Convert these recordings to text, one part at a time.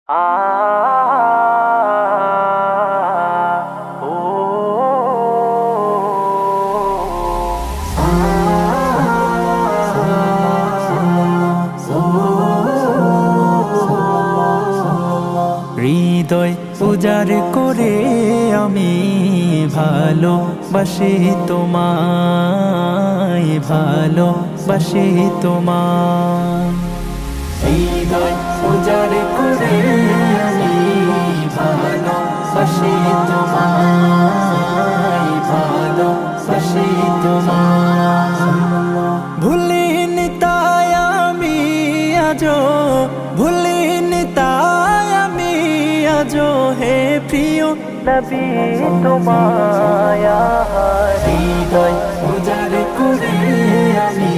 আ ও হৃদয় উজাড় করে আমি ভালোবাসি তোমায়, ভালোবাসি তোমায়। হৃদয় উজাড় করে আমি ভালোবাসি তোমায়, ভালোবাসি তোমায়। ভুলিনি তাই আমি আজো, ভুলিনি তাই আমি আজো হে প্রিয় নবী তোমায়। হৃদয় উজাড় করে আমি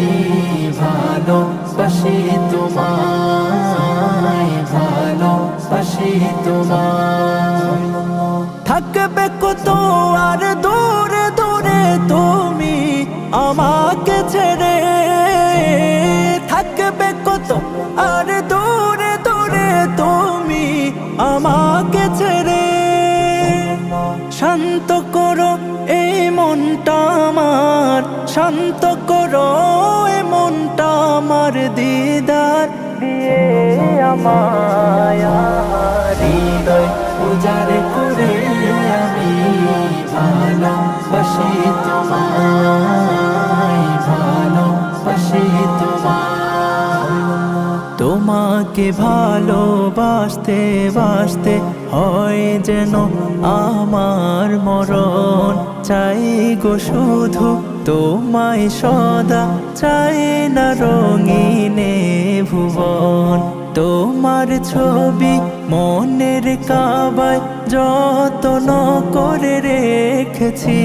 ভালোবাসি তোমায়, ভালোবাসি তোমায়। থাকবে কত আর দূরে দূরে তুমি আমাকে ছেড়ে, থাকবে কত আর দূরে দূরে তুমি আমাকে ছেড়ে। শান্ত করো এই মনটা আমার, শান্ত করো এই মনটা আমার, দিদার দিয়ে আমায়। হৃদয় উজাড় করে আমি ভালোবাসি তোমায়, ভালোবাসি তোমায়। তোমাকে ভালোবাসতে বাসতে হয় যেন আমার মরণ, চাই গো শুধু তোমায় সদা, চাই না রঙিনে ভুবন। তোমার ছবি মনের কাবায় যত্ন করে রেখেছি,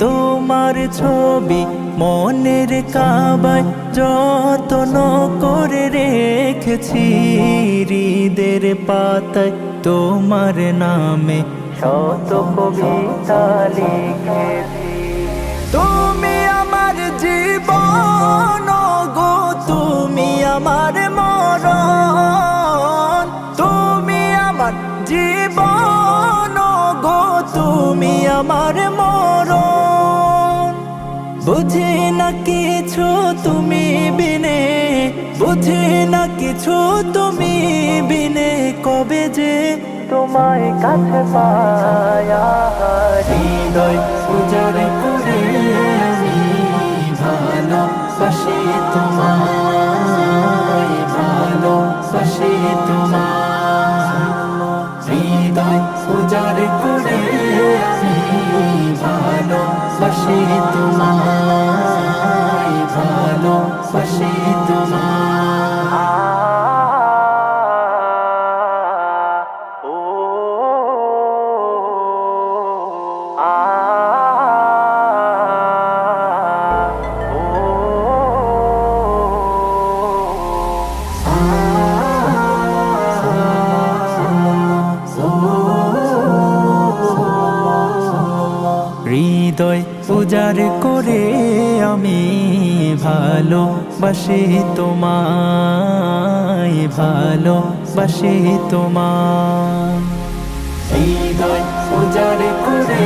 তোমার ছবি মনের কাবায় যত্ন করে রেখেছি। হৃদের পাতায় তোমার নামে শত কবিতা লিখেছি। তুমি আমার জীবন গো, তুমি আমার মরণ, তুমি আমার জীবন গো, তুমি আমার মরণ। বুঝি না কিছু তুমি বিনে, বুঝি না কিছু তুমি বিনে, কবে যে তোমায় কাছে পায়া। হৃদয় উজাড় করে আমি ভালোবাসি তোমায়, ভালোবাসি তোমায়। হৃদয় উজাড় করে আমি ভালোবাসি তোমায়, ভালোবাসি তোমায়। হৃদয় উজাড় করে আমি ভালোবাসি তোমায়, ভালোবাসি তোমায়। হৃদয় উজাড় করে